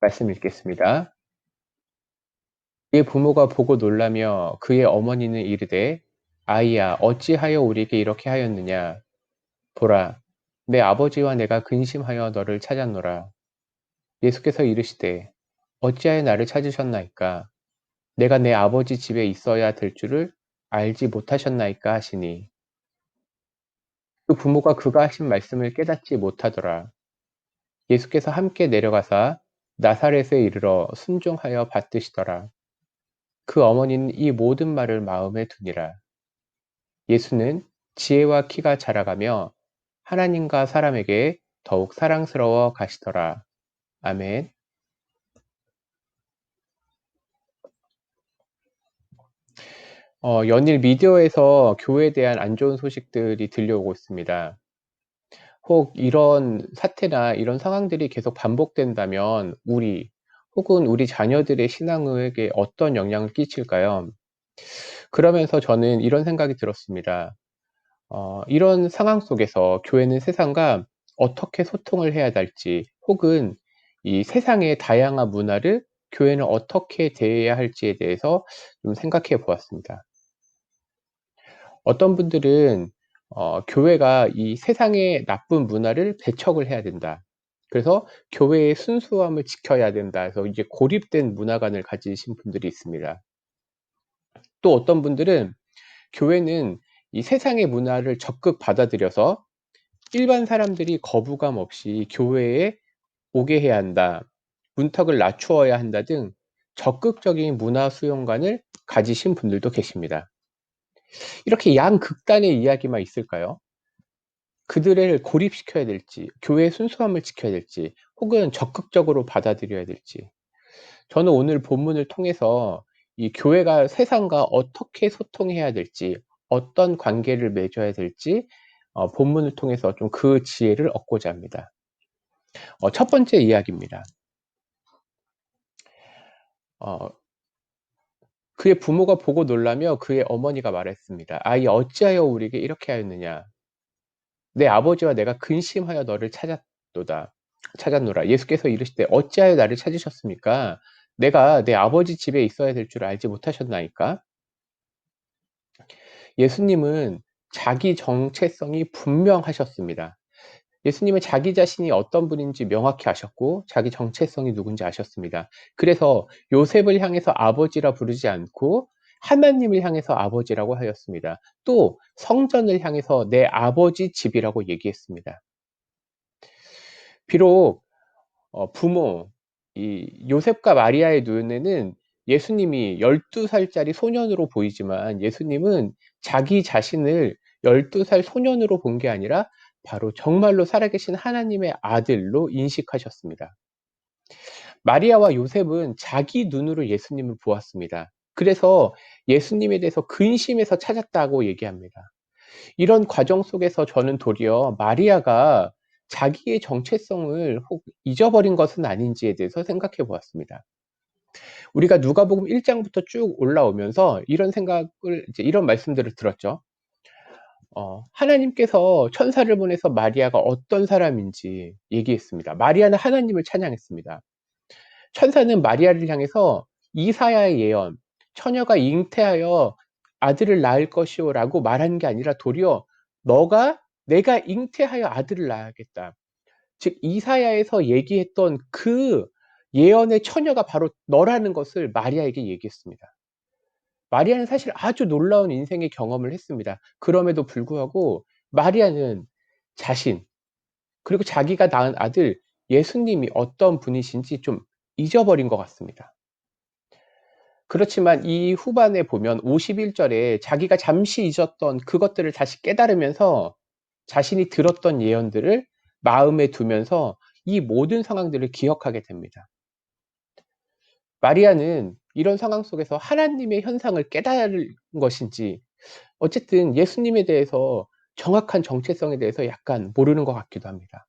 말씀 읽겠습니다. 그의 부모가 보고 놀라며 그의 어머니는 이르되 아이야 어찌하여 우리에게 이렇게 하였느냐 보라 내 아버지와 내가 근심하여 너를 찾았노라. 예수께서 이르시되 어찌하여 나를 찾으셨나이까 내가 내 아버지 집에 있어야 될 줄을 알지 못하셨나이까 하시니 그 부모가 그가 하신 말씀을 깨닫지 못하더라. 예수께서 함께 내려가사 나사렛에 이르러 순종하여 받드시더라. 그 어머니는 이 모든 말을 마음에 두니라. 예수는 지혜와 키가 자라가며 하나님과 사람에게 더욱 사랑스러워 가시더라. 아멘. 연일 미디어에서 교회에 대한 안 좋은 소식들이 들려오고 있습니다. 혹 이런 사태나 이런 상황들이 계속 반복된다면 혹은 우리 자녀들의 신앙에게 어떤 영향을 끼칠까요? 그러면서 저는 이런 생각이 들었습니다. 이런 상황 속에서 교회는 세상과 어떻게 소통을 해야 할지, 혹은 이 세상의 다양한 문화를 교회는 어떻게 대해야 할지에 대해서 좀 생각해 보았습니다. 어떤 분들은 교회가 이 세상의 나쁜 문화를 배척을 해야 된다. 그래서 교회의 순수함을 지켜야 된다 해서 이제 고립된 문화관을 가지신 분들이 있습니다. 또 어떤 분들은 교회는 이 세상의 문화를 적극 받아들여서 일반 사람들이 거부감 없이 교회에 오게 해야 한다. 문턱을 낮추어야 한다 등 적극적인 문화 수용관을 가지신 분들도 계십니다. 이렇게 양극단의 이야기만 있을까요? 그들을 고립시켜야 될지, 교회의 순수함을 지켜야 될지, 혹은 적극적으로 받아들여야 될지. 저는 오늘 본문을 통해서 이 교회가 세상과 어떻게 소통해야 될지, 어떤 관계를 맺어야 될지 본문을 통해서 좀 그 지혜를 얻고자 합니다. 첫 번째 이야기입니다. 어 그의 부모가 보고 놀라며 그의 어머니가 말했습니다. "아이 어찌하여 우리에게 이렇게 하였느냐? 내 아버지와 내가 근심하여 너를 찾았노라." 예수께서 이르시되 "어찌하여 나를 찾으셨습니까? 내가 내 아버지 집에 있어야 될 줄 알지 못하셨나이까?" 예수님은 자기 정체성이 분명하셨습니다. 예수님은 자기 자신이 어떤 분인지 명확히 아셨고 자기 정체성이 누군지 아셨습니다. 그래서 요셉을 향해서 아버지라 부르지 않고 하나님을 향해서 아버지라고 하였습니다. 또 성전을 향해서 내 아버지 집이라고 얘기했습니다. 비록 부모 이 요셉과 마리아의 눈에는 예수님이 12살짜리 소년으로 보이지만 예수님은 자기 자신을 12살 소년으로 본 게 아니라 바로 정말로 살아계신 하나님의 아들로 인식하셨습니다. 마리아와 요셉은 자기 눈으로 예수님을 보았습니다. 그래서 예수님에 대해서 근심해서 찾았다고 얘기합니다. 이런 과정 속에서 저는 도리어 마리아가 자기의 정체성을 혹 잊어버린 것은 아닌지에 대해서 생각해 보았습니다. 우리가 누가복음 1 장부터 쭉 올라오면서 이런 말씀들을 들었죠. 하나님께서 천사를 보내서 마리아가 어떤 사람인지 얘기했습니다. 마리아는 하나님을 찬양했습니다. 천사는 마리아를 향해서 이사야의 예언, 처녀가 잉태하여 아들을 낳을 것이오라고 말한 게 아니라 도리어 내가 잉태하여 아들을 낳아야겠다. 즉 이사야에서 얘기했던 그 예언의 처녀가 바로 너라는 것을 마리아에게 얘기했습니다. 마리아는 사실 아주 놀라운 인생의 경험을 했습니다. 그럼에도 불구하고 마리아는 자신, 그리고 자기가 낳은 아들 예수님이 어떤 분이신지 좀 잊어버린 것 같습니다. 그렇지만 이 후반에 보면 51절에 자기가 잠시 잊었던 그것들을 다시 깨달으면서 자신이 들었던 예언들을 마음에 두면서 이 모든 상황들을 기억하게 됩니다. 마리아는 이런 상황 속에서 하나님의 현상을 깨달은 것인지 어쨌든 예수님에 대해서 정확한 정체성에 대해서 약간 모르는 것 같기도 합니다.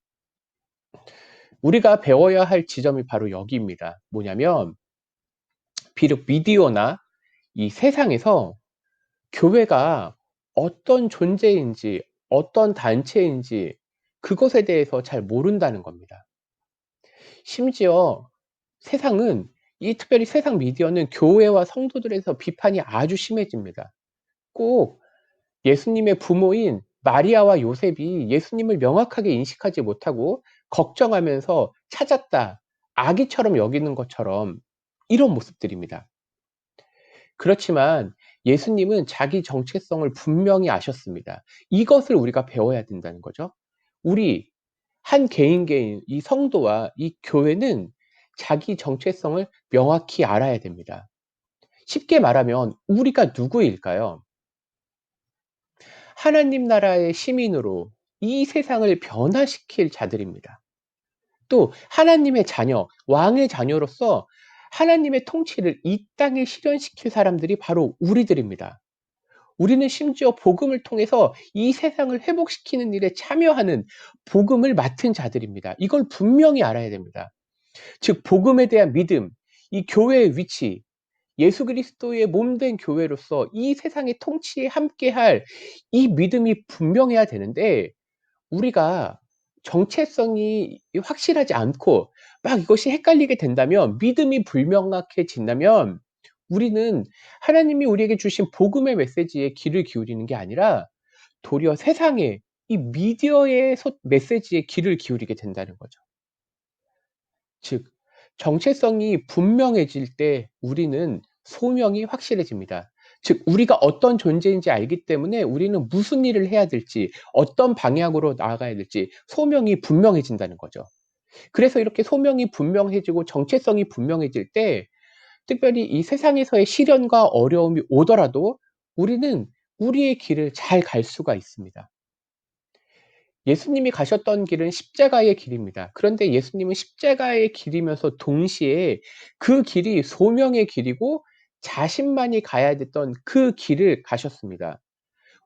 우리가 배워야 할 지점이 바로 여기입니다. 뭐냐면 비록 미디어나 이 세상에서 교회가 어떤 존재인지 어떤 단체인지 그것에 대해서 잘 모른다는 겁니다. 심지어 세상은 특별히 세상 미디어는 교회와 성도들에서 비판이 아주 심해집니다. 꼭 예수님의 부모인 마리아와 요셉이 예수님을 명확하게 인식하지 못하고 걱정하면서 찾았다, 아기처럼 여기는 것처럼 이런 모습들입니다. 그렇지만 예수님은 자기 정체성을 분명히 아셨습니다. 이것을 우리가 배워야 된다는 거죠. 우리 한 개인 개인 이 성도와 이 교회는 자기 정체성을 명확히 알아야 됩니다. 쉽게 말하면 우리가 누구일까요? 하나님 나라의 시민으로 이 세상을 변화시킬 자들입니다. 또 하나님의 자녀, 왕의 자녀로서 하나님의 통치를 이 땅에 실현시킬 사람들이 바로 우리들입니다. 우리는 심지어 복음을 통해서 이 세상을 회복시키는 일에 참여하는 복음을 맡은 자들입니다. 이걸 분명히 알아야 됩니다. 즉 복음에 대한 믿음, 이 교회의 위치, 예수 그리스도의 몸된 교회로서 이 세상의 통치에 함께할 이 믿음이 분명해야 되는데, 우리가 정체성이 확실하지 않고 막 이것이 헷갈리게 된다면, 믿음이 불명확해진다면 우리는 하나님이 우리에게 주신 복음의 메시지에 귀를 기울이는 게 아니라 도리어 세상의 이 미디어의 메시지에 귀를 기울이게 된다는 거죠. 즉 정체성이 분명해질 때 우리는 소명이 확실해집니다. 즉 우리가 어떤 존재인지 알기 때문에 우리는 무슨 일을 해야 될지, 어떤 방향으로 나아가야 될지 소명이 분명해진다는 거죠. 그래서 이렇게 소명이 분명해지고 정체성이 분명해질 때, 특별히 이 세상에서의 시련과 어려움이 오더라도 우리는 우리의 길을 잘 갈 수가 있습니다. 예수님이 가셨던 길은 십자가의 길입니다. 그런데 예수님은 십자가의 길이면서 동시에 그 길이 소명의 길이고 자신만이 가야 됐던 그 길을 가셨습니다.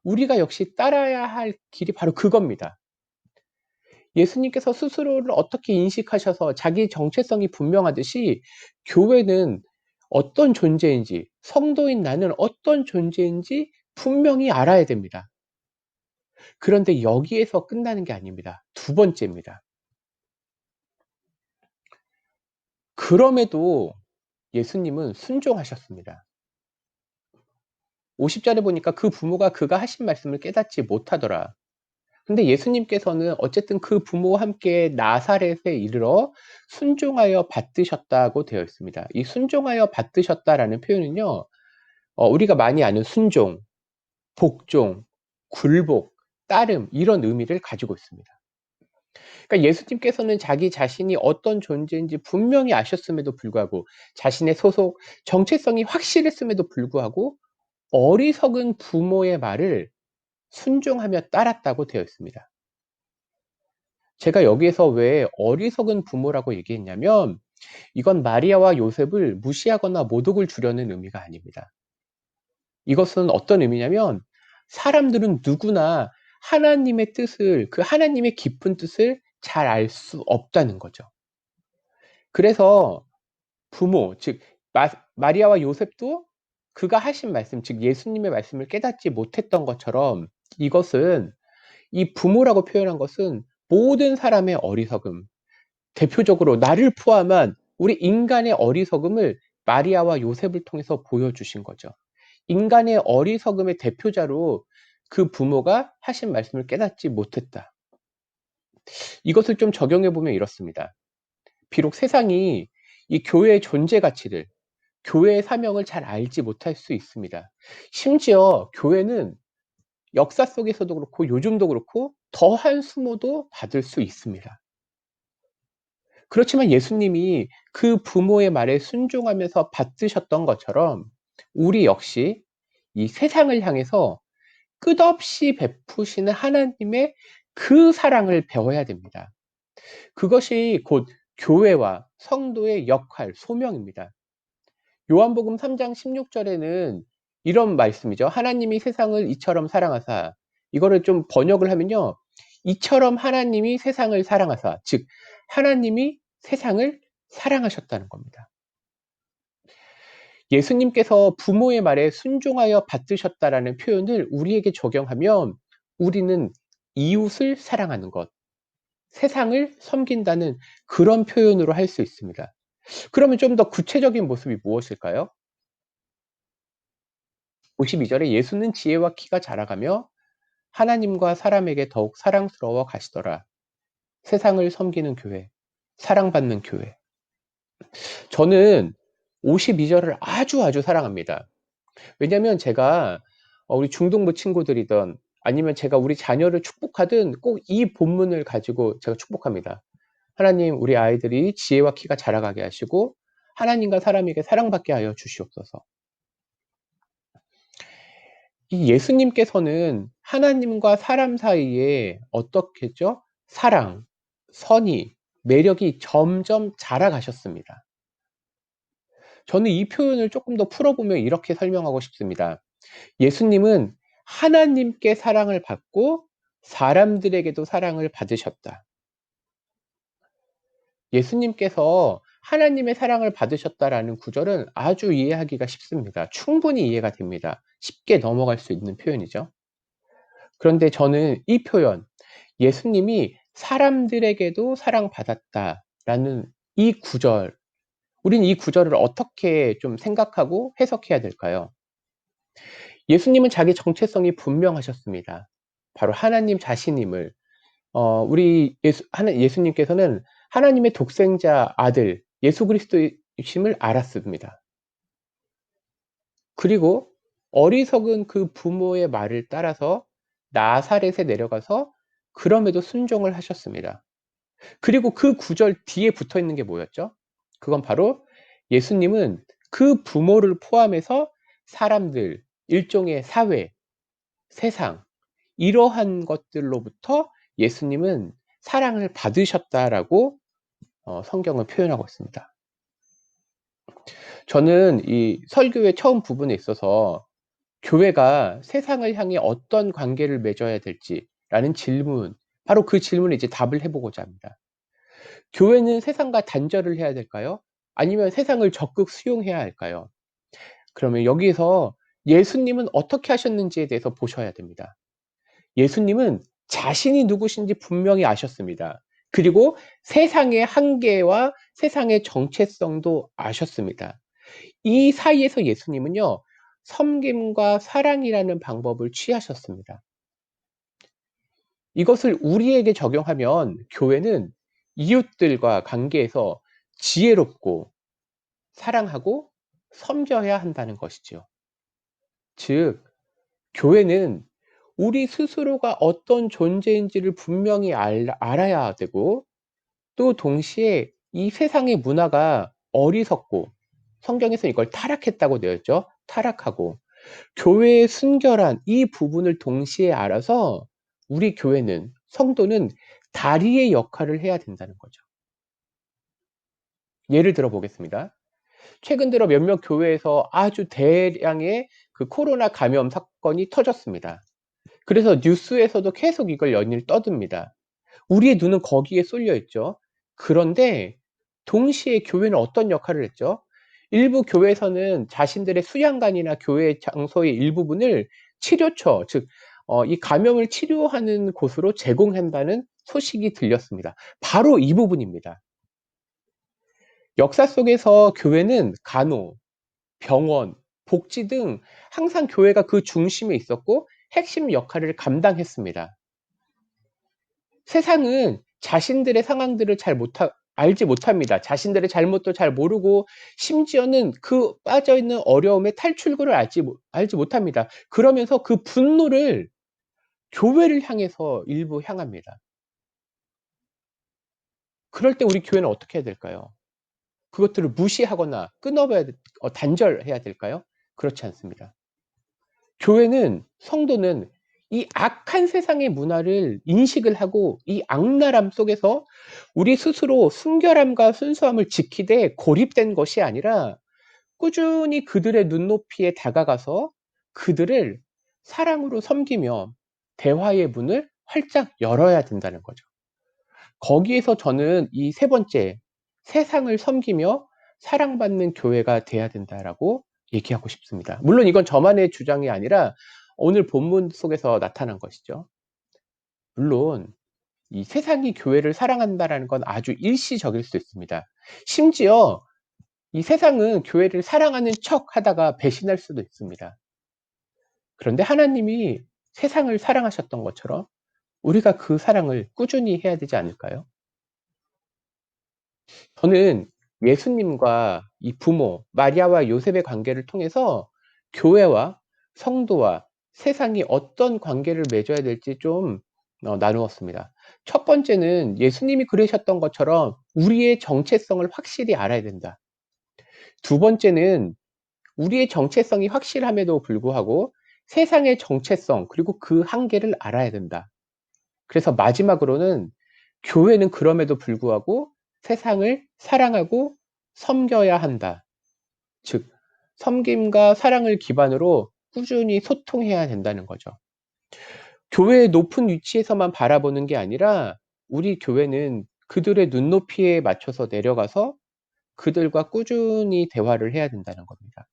우리가 역시 따라야 할 길이 바로 그겁니다. 예수님께서 스스로를 어떻게 인식하셔서 자기 정체성이 분명하듯이 교회는 어떤 존재인지, 성도인 나는 어떤 존재인지 분명히 알아야 됩니다. 그런데 여기에서 끝나는 게 아닙니다. 두 번째입니다. 그럼에도 예수님은 순종하셨습니다. 50절에 보니까 그 부모가 그가 하신 말씀을 깨닫지 못하더라. 근데 예수님께서는 어쨌든 그 부모와 함께 나사렛에 이르러 순종하여 받드셨다고 되어 있습니다. 이 순종하여 받드셨다라는 표현은요, 우리가 많이 아는 순종, 복종, 굴복, 따름 이런 의미를 가지고 있습니다. 그러니까 예수님께서는 자기 자신이 어떤 존재인지 분명히 아셨음에도 불구하고, 자신의 소속, 정체성이 확실했음에도 불구하고 어리석은 부모의 말을 순종하며 따랐다고 되어 있습니다. 제가 여기에서 왜 어리석은 부모라고 얘기했냐면, 이건 마리아와 요셉을 무시하거나 모독을 주려는 의미가 아닙니다. 이것은 어떤 의미냐면, 사람들은 누구나 하나님의 뜻을, 그 하나님의 깊은 뜻을 잘 알 수 없다는 거죠. 그래서 부모, 즉 마리아와 요셉도 그가 하신 말씀, 즉 예수님의 말씀을 깨닫지 못했던 것처럼, 이것은, 이 부모라고 표현한 것은 모든 사람의 어리석음, 대표적으로 나를 포함한 우리 인간의 어리석음을 마리아와 요셉을 통해서 보여주신 거죠. 인간의 어리석음의 대표자로 그 부모가 하신 말씀을 깨닫지 못했다. 이것을 좀 적용해 보면 이렇습니다. 비록 세상이 이 교회의 존재 가치를, 교회의 사명을 잘 알지 못할 수 있습니다. 심지어 교회는 역사 속에서도 그렇고 요즘도 그렇고 더한 수모도 받을 수 있습니다. 그렇지만 예수님이 그 부모의 말에 순종하면서 받드셨던 것처럼 우리 역시 이 세상을 향해서 끝없이 베푸시는 하나님의 그 사랑을 배워야 됩니다. 그것이 곧 교회와 성도의 역할, 소명입니다. 요한복음 3장 16절에는 이런 말씀이죠. 하나님이 세상을 이처럼 사랑하사, 이거를 좀 번역을 하면요, 이처럼 하나님이 세상을 사랑하사, 즉 하나님이 세상을 사랑하셨다는 겁니다. 예수님께서 부모의 말에 순종하여 받드셨다라는 표현을 우리에게 적용하면 우리는 이웃을 사랑하는 것, 세상을 섬긴다는 그런 표현으로 할 수 있습니다. 그러면 좀 더 구체적인 모습이 무엇일까요? 52 절에 "예수는 지혜와 키가 자라가며 하나님과 사람에게 더욱 사랑스러워 가시더라." 세상을 섬기는 교회, 사랑받는 교회. 저는 52 절을 아주 사랑합니다. 왜냐면 제가 우리 중동부 친구들이든 아니면 제가 우리 자녀를 축복하든 꼭 이 본문을 가지고 제가 축복합니다. "하나님 우리 아이들이 지혜와 키가 자라가게 하시고 하나님과 사람에게 사랑받게 하여 주시옵소서." 이 예수님께서는 하나님과 사람 사이에 어떻겠죠? 사랑, 선의, 매력이 점점 자라가셨습니다. 저는 이 표현을 쪼끔 더 풀어보면 이렇게 설명하고 싶습니다. 예수님은 하나님께 사랑을 받고 사람들에게도 사랑을 받으셨다. 예수님께서 하나님의 사랑을 받으셨다라는 구절은 아주 이해하기가 쉽습니다. 충분히 이해가 됩니다. 쉽게 넘어갈 수 있는 표현이죠. 그런데 저는 이 표현, 예수님이 사람들에게도 사랑받았다라는 이 구절, 우리는 이 구절을 어떻게 좀 생각하고 해석해야 될까요? 예수님은 자기 정체성이 분명하셨습니다. 바로 하나님 자신임을 우리 예수님께서는 하나님의 독생자 아들 예수 그리스도이심을 알았습니다. 그리고 어리석은 그 부모의 말을 따라서 나사렛에 내려가서 그럼에도 순종을 하셨습니다. 그리고 그 구절 뒤에 붙어 있는 게 뭐였죠? 그건 바로 예수님은 그 부모를 포함해서 사람들, 일종의 사회, 세상 이러한 것들로부터 예수님은 사랑을 받으셨다라고 성경은 표현하고 있습니다. 저는 이 설교의 처음 부분에 있어서 교회가 세상을 향해 어떤 관계를 맺어야 될지라는 질문, 바로 그 질문에 이제 답을 해 보고자 합니다. 교회는 세상과 단절을 해야 될까요? 아니면 세상을 적극 수용해야 할까요? 그러면 여기에서 예수님은 어떻게 하셨는지에 대해서 보셔야 됩니다. 예수님은 자신이 누구신지 분명히 아셨습니다. 그리고 세상의 한계와 세상의 정체성도 아셨습니다. 이 사이에서 예수님은요, 섬김과 사랑이라는 방법을 취하셨습니다. 이것을 우리에게 적용하면 교회는 이웃들과 관계에서 지혜롭고 사랑하고 섬겨야 한다는 것이죠. 즉, 교회는 우리 스스로가 어떤 존재인지를 분명히 알아야 되고 또 동시에 이 세상의 문화가 어리석고 성경에서 이걸 타락했다고 되어 있죠. 타락하고 교회의 순결한 이 부분을 동시에 알아서 우리 교회는 성도는 다리의 역할을 해야 된다는 거죠. 예를 들어 보겠습니다. 최근 들어 몇몇 교회에서 아주 대량의 그 코로나 감염 사건이 터졌습니다. 그래서 뉴스에서도 계속 이걸 연일 떠듭니다. 우리의 눈은 거기에 쏠려 있죠. 그런데 동시에 교회는 어떤 역할을 했죠? 일부 교회에서는 자신들의 수양관이나 교회 장소의 일부분을 치료처, 즉 이 감염을 치료하는 곳으로 제공한다는 소식이 들렸습니다. 바로 이 부분입니다. 역사 속에서 교회는 간호, 병원, 복지 등 항상 교회가 그 중심에 있었고 핵심 역할을 감당했습니다. 세상은 자신들의 상황들을 잘 알지 못합니다. 자신들의 잘못도 잘 모르고 심지어는 그 빠져 있는 어려움의 탈출구를 알지 못합니다. 그러면서 그 분노를 교회를 향해서 일부 향합니다. 그럴 때 우리 교회는 어떻게 해야 될까요? 그것들을 무시하거나 끊어봐야 단절해야 될까요? 그렇지 않습니다. 교회는 성도는 이 악한 세상의 문화를 인식을 하고 이 악랄함 속에서 우리 스스로 순결함과 순수함을 지키되 고립된 것이 아니라 꾸준히 그들의 눈높이에 다가가서 그들을 사랑으로 섬기며 대화의 문을 활짝 열어야 된다는 거죠. 거기에서 저는 이 세 번째, 세상을 섬기며 사랑받는 교회가 돼야 된다라고 얘기하고 싶습니다. 물론 이건 저만의 주장이 아니라 오늘 본문 속에서 나타난 것이죠. 물론 이 세상이 교회를 사랑한다라는 건 아주 일시적일 수 있습니다. 심지어 이 세상은 교회를 사랑하는 척 하다가 배신할 수도 있습니다. 그런데 하나님이 세상을 사랑하셨던 것처럼 우리가 그 사랑을 꾸준히 해야 되지 않을까요? 저는 예수님과 이 부모 마리아와 요셉의 관계를 통해서 교회와 성도와 세상이 어떤 관계를 맺어야 될지 좀 나누었습니다. 첫 번째는 예수님이 그러셨던 것처럼 우리의 정체성을 확실히 알아야 된다. 두 번째는 우리의 정체성이 확실함에도 불구하고 세상의 정체성 그리고 그 한계를 알아야 된다. 그래서 마지막으로는 교회는 그럼에도 불구하고 세상을 사랑하고 섬겨야 한다. 즉, 섬김과 사랑을 기반으로 꾸준히 소통해야 된다는 거죠. 교회의 높은 위치에서만 바라보는 게 아니라 우리 교회는 그들의 눈높이에 맞춰서 내려가서 그들과 꾸준히 대화를 해야 된다는 겁니다.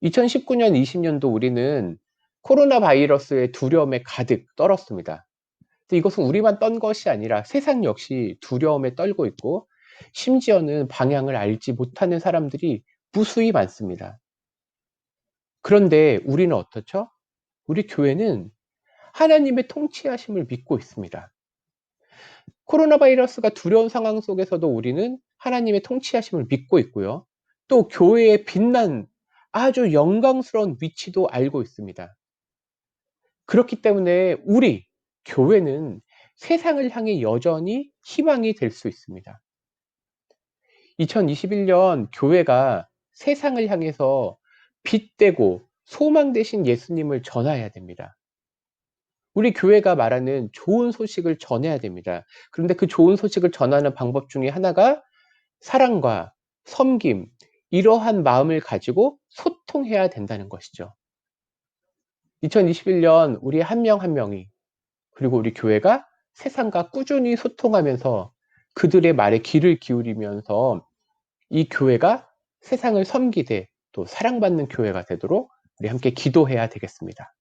2019년, 20년도 우리는 코로나 바이러스의 두려움에 가득 떨었습니다. 이것은 우리만 떤 것이 아니라 세상 역시 두려움에 떨고 있고 심지어는 방향을 알지 못하는 사람들이 무수히 많습니다. 그런데 우리는 어떻죠? 우리 교회는 하나님의 통치하심을 믿고 있습니다. 코로나 바이러스가 두려운 상황 속에서도 우리는 하나님의 통치하심을 믿고 있고요. 또 교회의 빛난 아주 영광스러운 위치도 알고 있습니다. 그렇기 때문에 우리 교회는 세상을 향해 여전히 희망이 될 수 있습니다. 2021년 교회가 세상을 향해서 빛되고 소망 되신 예수님을 전해야 됩니다. 우리 교회가 말하는 좋은 소식을 전해야 됩니다. 그런데 그 좋은 소식을 전하는 방법 중에 하나가 사랑과 섬김, 이러한 마음을 가지고 소통해야 된다는 것이죠. 2021년 우리 한 명 한 명이 그리고 우리 교회가 세상과 꾸준히 소통하면서 그들의 말에 귀를 기울이면서 이 교회가 세상을 섬기되 또 사랑받는 교회가 되도록 우리 함께 기도해야 되겠습니다.